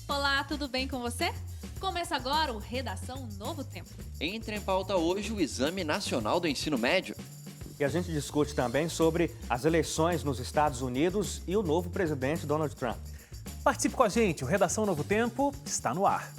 Olá, tudo bem com você? Começa agora o Redação Novo Tempo. Entra em pauta hoje o Exame Nacional do Ensino Médio. E a gente discute também sobre as eleições nos Estados Unidos e o novo presidente Donald Trump. Participe com a gente, o Redação Novo Tempo está no ar.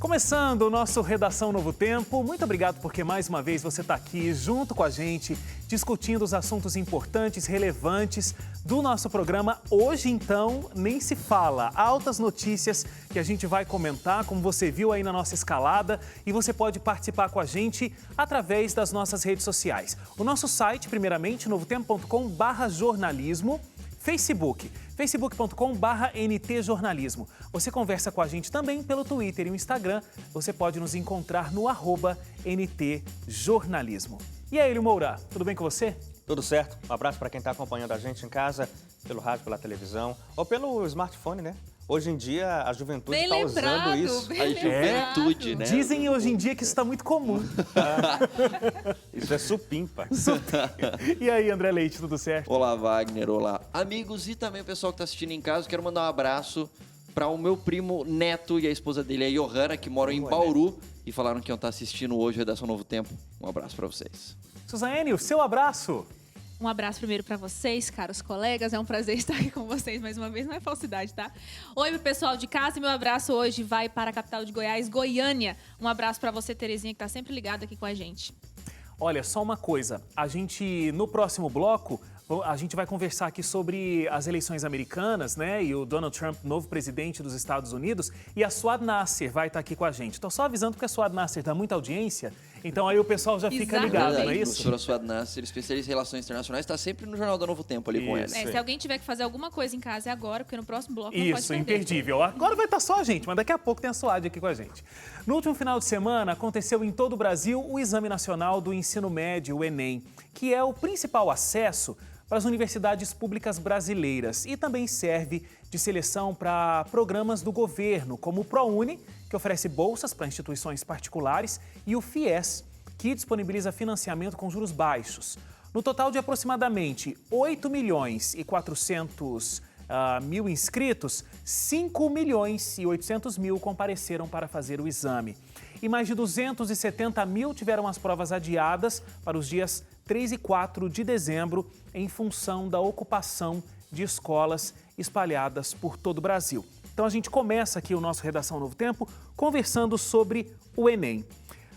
Começando o nosso Redação Novo Tempo, muito obrigado porque mais uma vez você está aqui junto com a gente, discutindo os assuntos importantes, relevantes do nosso programa. Hoje, então, nem se fala, altas notícias que a gente vai comentar, como você viu aí na nossa escalada, e você pode participar com a gente através das nossas redes sociais. O nosso site, primeiramente, novotempo.com/jornalismo, facebook.com/ntjornalismo. Você conversa com a gente também pelo Twitter e o Instagram. Você pode nos encontrar no @ntjornalismo. E aí, Elio Moura, tudo bem com você? Tudo certo. Um abraço para quem está acompanhando a gente em casa, pelo rádio, pela televisão ou pelo smartphone, né? Hoje em dia, a juventude está usando isso. A juventude, né? Dizem hoje em dia que isso está muito comum. Isso é supimpa. E aí, André Leite, tudo certo? Olá, Wagner, olá, amigos e também o pessoal que está assistindo em casa. Quero mandar um abraço para o meu primo Neto e a esposa dele, a Johanna, que moram em Bauru e falaram que iam estar assistindo hoje o Redação Novo Tempo. Um abraço para vocês. Suzane, o seu abraço. Um abraço primeiro para vocês, caros colegas. É um prazer estar aqui com vocês mais uma vez. Não é falsidade, tá? Oi, pro pessoal de casa. E meu abraço hoje vai para a capital de Goiás, Goiânia. Um abraço para você, Terezinha, que tá sempre ligada aqui com a gente. Olha, só uma coisa. A gente, no próximo bloco, a gente vai conversar aqui sobre as eleições americanas, né? E o Donald Trump, novo presidente dos Estados Unidos. E a Suad Nasser vai estar aqui com a gente. Estou só avisando porque a Suad Nasser dá muita audiência. Então aí o pessoal já fica ligado, não é isso? A professora Suad Nasser, especialista em relações internacionais, está sempre no Jornal do Novo Tempo ali com ela. Se alguém tiver que fazer alguma coisa em casa é agora, porque no próximo bloco não pode Isso, perder. imperdível. Agora vai estar só a gente, mas daqui a pouco tem a Suad aqui com a gente. No último final de semana, aconteceu em todo o Brasil o Exame Nacional do Ensino Médio, o Enem, que é o principal acesso para as universidades públicas brasileiras e também serve de seleção para programas do governo, como o ProUni, que oferece bolsas para instituições particulares, e o FIES, que disponibiliza financiamento com juros baixos. No total de aproximadamente 8.400.000 inscritos, 5.800.000 compareceram para fazer o exame. E mais de 270.000 tiveram as provas adiadas para os dias 3 e 4 de dezembro, em função da ocupação de escolas espalhadas por todo o Brasil. Então a gente começa aqui o nosso Redação Novo Tempo conversando sobre o Enem.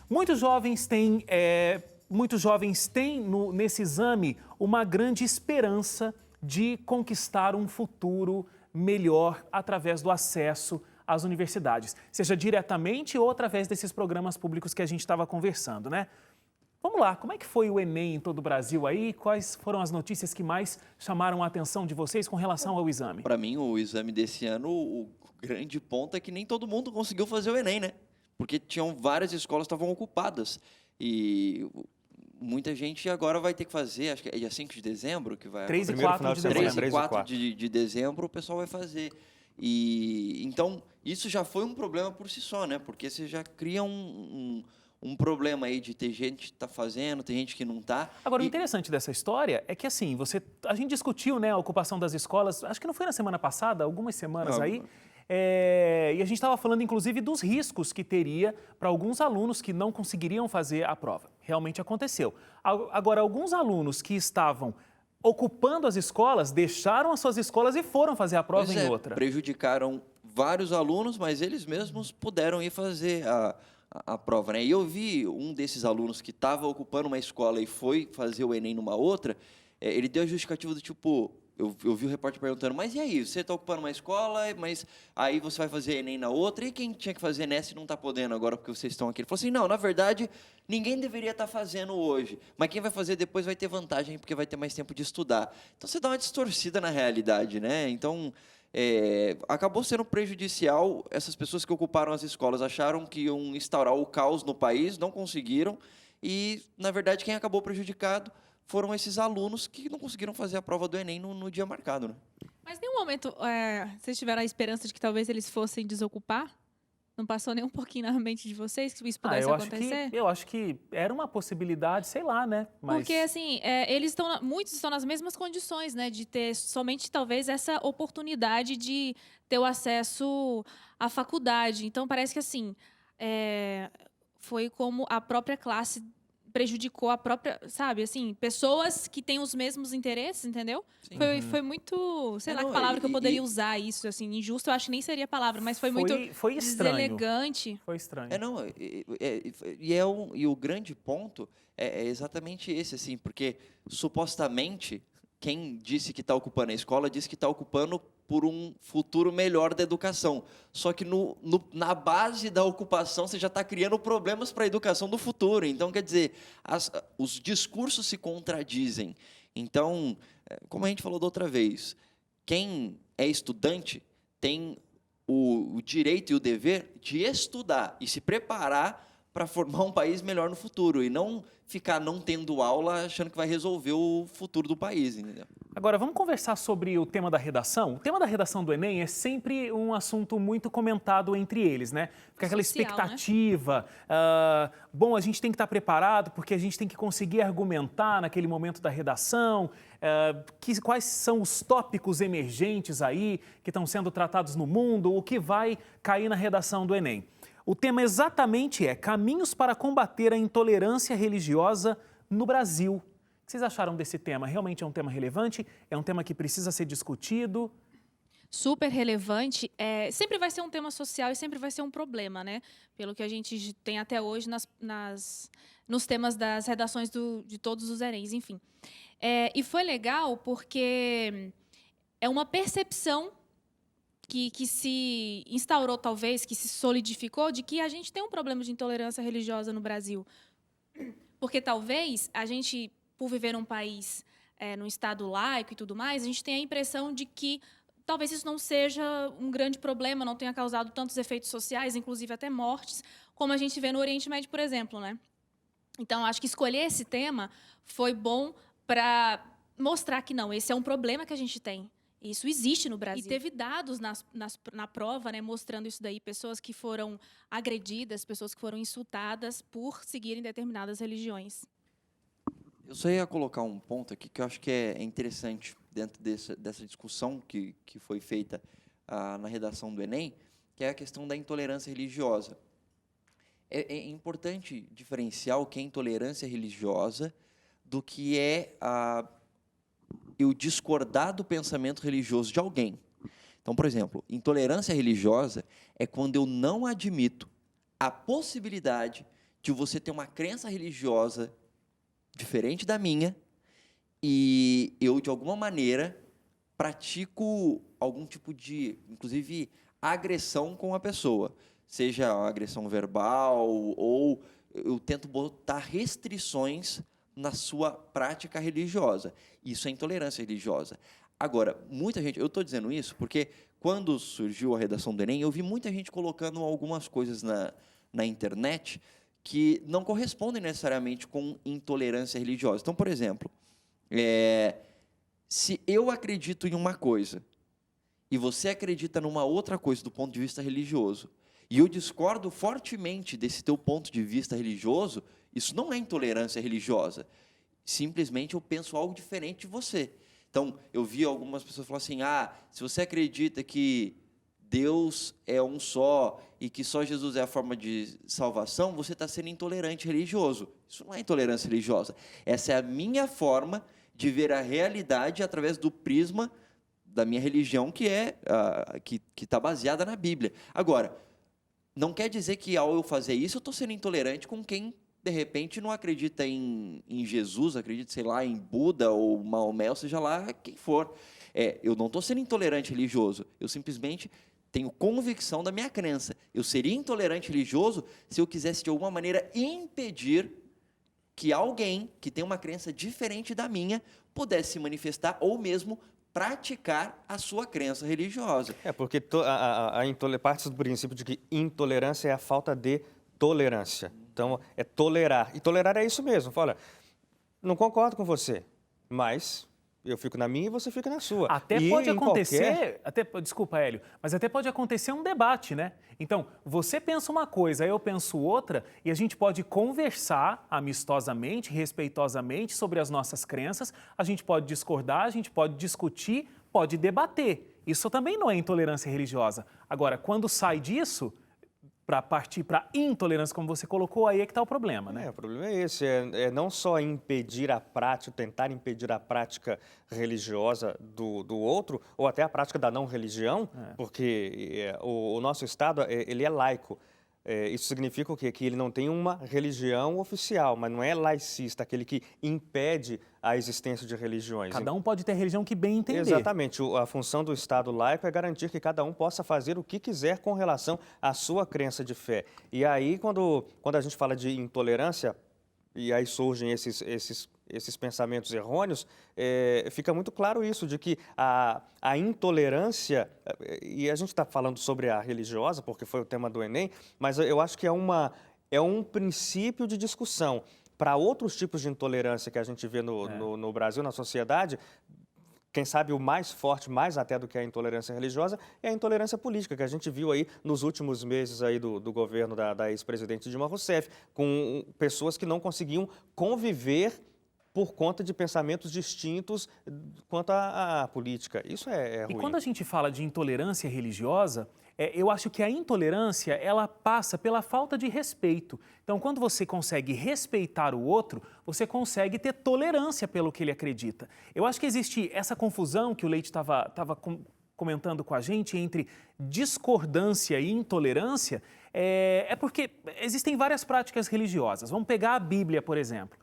Muitos jovens têm nesse exame uma grande esperança de conquistar um futuro melhor através do acesso às universidades, seja diretamente ou através desses programas públicos que a gente estava conversando, né? Vamos lá, como é que foi o Enem em todo o Brasil aí? Quais foram as notícias que mais chamaram a atenção de vocês com relação ao exame? Para mim, o exame desse ano, o grande ponto é que nem todo mundo conseguiu fazer o Enem, né? Porque tinham várias escolas que estavam ocupadas. E muita gente agora vai ter que fazer, acho que é dia 5 de dezembro que vai... 3 e 4 de dezembro. 3 e 4 de dezembro o pessoal vai fazer. E então, isso já foi um problema por si só, né? Porque você já cria um problema aí de ter gente que está fazendo, tem gente que não está. Agora, o interessante dessa história é que, assim, a gente discutiu, né, a ocupação das escolas, acho que não foi na semana passada, algumas semanas aí, e a gente estava falando, inclusive, dos riscos que teria para alguns alunos que não conseguiriam fazer a prova. Realmente aconteceu. Agora, alguns alunos que estavam ocupando as escolas, deixaram as suas escolas e foram fazer a prova em outra. Prejudicaram vários alunos, mas eles mesmos puderam ir fazer a prova, né? E eu vi um desses alunos que estava ocupando uma escola e foi fazer o Enem numa outra, ele deu a justificativa do tipo, eu vi o repórter perguntando, mas e aí, você está ocupando uma escola, mas aí você vai fazer Enem na outra, e quem tinha que fazer nessa e não está podendo agora porque vocês estão aqui? Ele falou assim, não, na verdade, ninguém deveria estar fazendo hoje, mas quem vai fazer depois vai ter vantagem porque vai ter mais tempo de estudar. Então você dá uma distorcida na realidade, né? Então... acabou sendo prejudicial. Essas pessoas que ocuparam as escolas acharam que iam instaurar o caos no país, não conseguiram, E, na verdade, quem acabou prejudicado foram esses alunos que não conseguiram fazer a prova do Enem no dia marcado, né? Mas em nenhum momento vocês tiveram a esperança de que talvez eles fossem desocupar? Não passou nem um pouquinho na mente de vocês que isso pudesse acontecer? Eu acho que era uma possibilidade, sei lá, né? Mas... Porque, assim, muitos estão nas mesmas condições, né? De ter somente, talvez, essa oportunidade de ter o acesso à faculdade. Então, parece que, assim, foi como a própria classe prejudicou a própria, sabe, assim, pessoas que têm os mesmos interesses, entendeu? Foi muito, sei lá que palavra que eu poderia usar isso, assim, injusto, eu acho que nem seria a palavra, mas foi muito estranho. deselegante. Foi estranho. E o grande ponto é exatamente esse, assim, porque supostamente quem disse que está ocupando a escola disse que está ocupando por um futuro melhor da educação. Só que na base da ocupação você já está criando problemas para a educação do futuro. Então, quer dizer, os discursos se contradizem. Então, como a gente falou da outra vez, quem é estudante tem o direito e o dever de estudar e se preparar para formar um país melhor no futuro e não ficar não tendo aula achando que vai resolver o futuro do país, entendeu? Agora, vamos conversar sobre o tema da redação? O tema da redação do Enem é sempre um assunto muito comentado entre eles, né? Fica aquela expectativa, né? Bom, a gente tem que estar preparado porque a gente tem que conseguir argumentar naquele momento da redação, quais são os tópicos emergentes aí que estão sendo tratados no mundo, o que vai cair na redação do Enem. O tema exatamente é caminhos para combater a intolerância religiosa no Brasil. O que vocês acharam desse tema? Realmente é um tema relevante? É um tema que precisa ser discutido? Super relevante. Sempre vai ser um tema social e sempre vai ser um problema, né? Pelo que a gente tem até hoje nos temas das redações de todos os Enems, enfim. E foi legal porque é uma percepção que se instaurou, talvez, que se solidificou, de que a gente tem um problema de intolerância religiosa no Brasil. Porque talvez a gente, por viver num país, num estado laico e tudo mais, a gente tem a impressão de que talvez isso não seja um grande problema, não tenha causado tantos efeitos sociais, inclusive até mortes, como a gente vê no Oriente Médio, por exemplo, né? Então, acho que escolher esse tema foi bom para mostrar que não, esse é um problema que a gente tem. Isso existe no Brasil. E teve dados na prova, né, mostrando isso daí, pessoas que foram agredidas, pessoas que foram insultadas por seguirem determinadas religiões. Eu só ia colocar um ponto aqui que eu acho que é interessante dentro dessa discussão que foi feita na redação do Enem, que é a questão da intolerância religiosa. É importante diferenciar o que é intolerância religiosa do que é eu discordar do pensamento religioso de alguém. Então, por exemplo, intolerância religiosa é quando eu não admito a possibilidade de você ter uma crença religiosa diferente da minha e eu, de alguma maneira, pratico algum tipo de, inclusive, agressão com a pessoa. Seja uma agressão verbal ou eu tento botar restrições na sua prática religiosa. Isso é intolerância religiosa. Agora, muita gente... Eu estou dizendo isso porque, quando surgiu a redação do Enem, eu vi muita gente colocando algumas coisas na internet que não correspondem necessariamente com intolerância religiosa. Então, por exemplo, se eu acredito em uma coisa e você acredita numa outra coisa do ponto de vista religioso, e eu discordo fortemente desse teu ponto de vista religioso, isso não é intolerância religiosa. Simplesmente eu penso algo diferente de você. Então, eu vi algumas pessoas falar assim, se você acredita que Deus é um só e que só Jesus é a forma de salvação, você está sendo intolerante religioso. Isso não é intolerância religiosa. Essa é a minha forma de ver a realidade através do prisma da minha religião, que está baseada na Bíblia. Agora, não quer dizer que ao eu fazer isso, eu estou sendo intolerante com quem, de repente, não acredita em Jesus, acredita, sei lá, em Buda ou Maomé, ou seja lá quem for. Eu não estou sendo intolerante religioso, eu simplesmente tenho convicção da minha crença. Eu seria intolerante religioso se eu quisesse, de alguma maneira, impedir que alguém que tem uma crença diferente da minha pudesse se manifestar ou mesmo praticar a sua crença religiosa. Porque parte do princípio de que intolerância é a falta de tolerância. Então, é tolerar. E tolerar é isso mesmo. Fala, não concordo com você, mas eu fico na minha e você fica na sua. Até E pode em acontecer, desculpa, Hélio, mas até pode acontecer um debate, né? Então, você pensa uma coisa, eu penso outra, e a gente pode conversar amistosamente, respeitosamente sobre as nossas crenças, a gente pode discordar, a gente pode discutir, pode debater. Isso também não é intolerância religiosa. Agora, quando sai disso, para partir para intolerância, como você colocou, aí é que está o problema, né? O problema é esse, é não só impedir a prática, tentar impedir a prática religiosa do outro, ou até a prática da não religião, porque o nosso Estado, ele é laico. Isso significa o quê? Que ele não tem uma religião oficial, mas não é laicista, aquele que impede a existência de religiões. Cada um pode ter a religião que bem entender. Exatamente. A função do Estado laico é garantir que cada um possa fazer o que quiser com relação à sua crença de fé. E aí, quando a gente fala de intolerância, e aí surgem esses pensamentos errôneos, fica muito claro isso, de que a intolerância, e a gente está falando sobre a religiosa, porque foi o tema do Enem, mas eu acho que é um princípio de discussão. Para outros tipos de intolerância que a gente vê no Brasil, na sociedade, quem sabe o mais forte, mais até do que a intolerância religiosa, é a intolerância política, que a gente viu aí nos últimos meses aí do governo da ex-presidente Dilma Rousseff, com pessoas que não conseguiam conviver por conta de pensamentos distintos quanto à política. Isso é ruim. E quando a gente fala de intolerância religiosa, eu acho que a intolerância, ela passa pela falta de respeito. Então, quando você consegue respeitar o outro, você consegue ter tolerância pelo que ele acredita. Eu acho que existe essa confusão que o Leite estava comentando com a gente entre discordância e intolerância, porque existem várias práticas religiosas. Vamos pegar a Bíblia, por exemplo.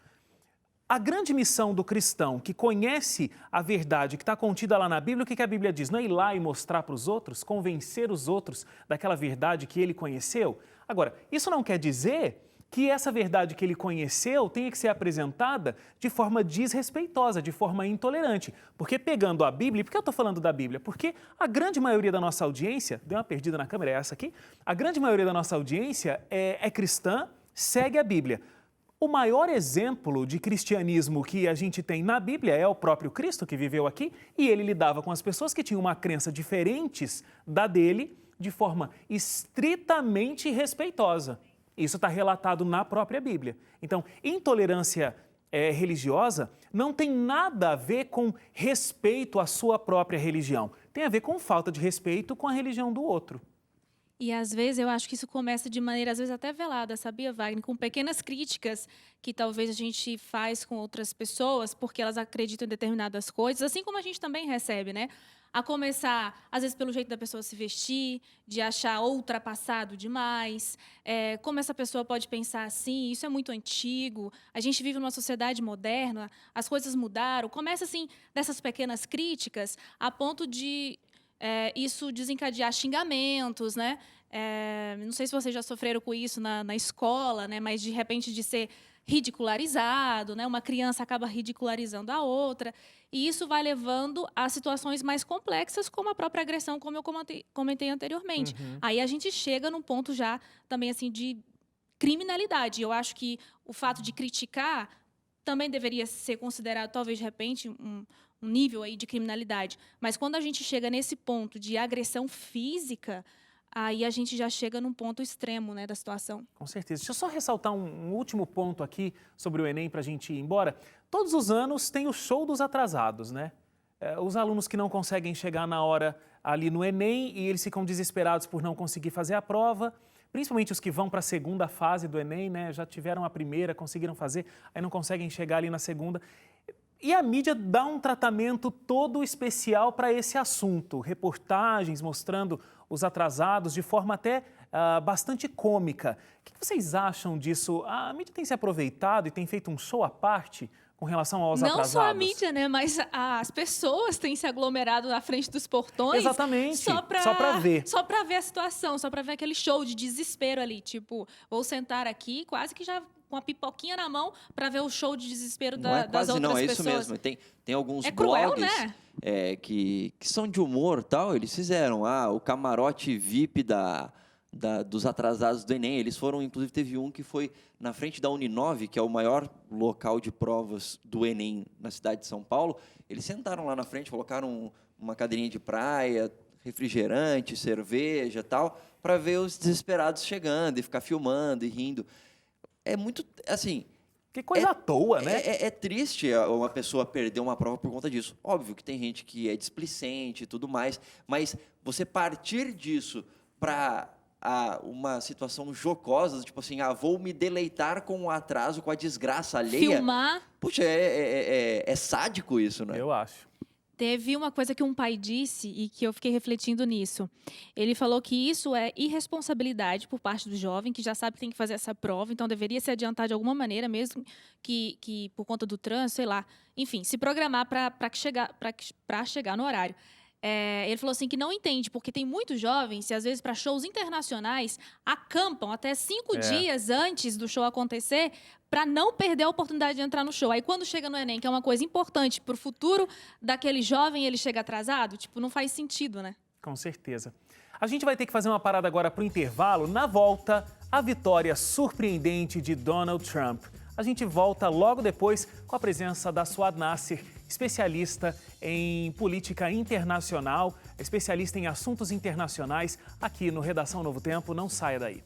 A grande missão do cristão que conhece a verdade que está contida lá na Bíblia, o que a Bíblia diz? Não é ir lá e mostrar para os outros, convencer os outros daquela verdade que ele conheceu? Agora, isso não quer dizer que essa verdade que ele conheceu tenha que ser apresentada de forma desrespeitosa, de forma intolerante. Porque pegando a Bíblia, por que eu estou falando da Bíblia? Porque a grande maioria da nossa audiência, deu uma perdida na câmera, é essa aqui? A grande maioria da nossa audiência é cristã, segue a Bíblia. O maior exemplo de cristianismo que a gente tem na Bíblia é o próprio Cristo, que viveu aqui, e ele lidava com as pessoas que tinham uma crença diferentes da dele de forma estritamente respeitosa. Isso está relatado na própria Bíblia. Então, intolerância religiosa não tem nada a ver com respeito à sua própria religião. Tem a ver com falta de respeito com a religião do outro. E, às vezes, eu acho que isso começa de maneira, às vezes, até velada, sabia, Wagner? Com pequenas críticas que talvez a gente faz com outras pessoas porque elas acreditam em determinadas coisas, assim como a gente também recebe, né? A começar, às vezes, pelo jeito da pessoa se vestir, de achar ultrapassado demais, como essa pessoa pode pensar assim, isso é muito antigo, a gente vive numa sociedade moderna, as coisas mudaram. Começa, assim, dessas pequenas críticas, a ponto de isso desencadear xingamentos, né? Não sei se vocês já sofreram com isso na escola, né? Mas, de repente, de ser ridicularizado, né? Uma criança acaba ridicularizando a outra. E isso vai levando a situações mais complexas, como a própria agressão, como eu comentei anteriormente. Aí a gente chega num ponto já também assim de criminalidade. Eu acho que o fato de criticar também deveria ser considerado, talvez, de repente, um nível aí de criminalidade. Mas quando a gente chega nesse ponto de agressão física, aí a gente já chega num ponto extremo, né, da situação. Com certeza. Deixa eu só ressaltar um último ponto aqui sobre o Enem para a gente ir embora. Todos os anos tem o show dos atrasados, né? Os alunos que não conseguem chegar na hora ali no Enem e eles ficam desesperados por não conseguir fazer a prova. Principalmente os que vão para a segunda fase do Enem, né? Já tiveram a primeira, conseguiram fazer, aí não conseguem chegar ali na segunda. E a mídia dá um tratamento todo especial para esse assunto. Reportagens mostrando os atrasados de forma até bastante cômica. O que vocês acham disso? A mídia tem se aproveitado e tem feito um show à parte com relação aos atrasados? Não só a mídia, né? Mas as pessoas têm se aglomerado na frente dos portões. Exatamente, só para ver. Só para ver a situação, só para ver aquele show de desespero ali. Tipo, vou sentar aqui, quase que já com a pipoquinha na mão, para ver o show de desespero das outras pessoas. Não, é isso mesmo. Tem alguns cruel, blogs né? Que são de humor e tal, eles fizeram o camarote VIP da dos atrasados do Enem. Eles foram, inclusive, teve um que foi na frente da Uninove, que é o maior local de provas do Enem na cidade de São Paulo. Eles sentaram lá na frente, colocaram uma cadeirinha de praia, refrigerante, cerveja e tal, para ver os desesperados chegando e ficar filmando e rindo. É muito, assim... Que coisa à toa, né? É triste uma pessoa perder uma prova por conta disso. Óbvio que tem gente que é displicente e tudo mais, mas você partir disso para uma situação jocosa, tipo assim, vou me deleitar com o atraso, com a desgraça alheia. Filmar. Puxa, é sádico isso, né? Eu acho. Teve uma coisa que um pai disse e que eu fiquei refletindo nisso. Ele falou que isso é irresponsabilidade por parte do jovem, que já sabe que tem que fazer essa prova, então deveria se adiantar de alguma maneira, mesmo que por conta do trânsito, sei lá. Enfim, se programar para chegar no horário. Ele falou assim que não entende, porque tem muitos jovens, e às vezes para shows internacionais, acampam até 5 dias antes do show acontecer para não perder a oportunidade de entrar no show. Aí quando chega no Enem, que é uma coisa importante para o futuro daquele jovem, ele chega atrasado, tipo, não faz sentido, né? Com certeza. A gente vai ter que fazer uma parada agora para o intervalo. Na volta, a vitória surpreendente de Donald Trump. A gente volta logo depois com a presença da Suad Nasser, especialista em política internacional, especialista em assuntos internacionais, aqui no Redação Novo Tempo. Não saia daí.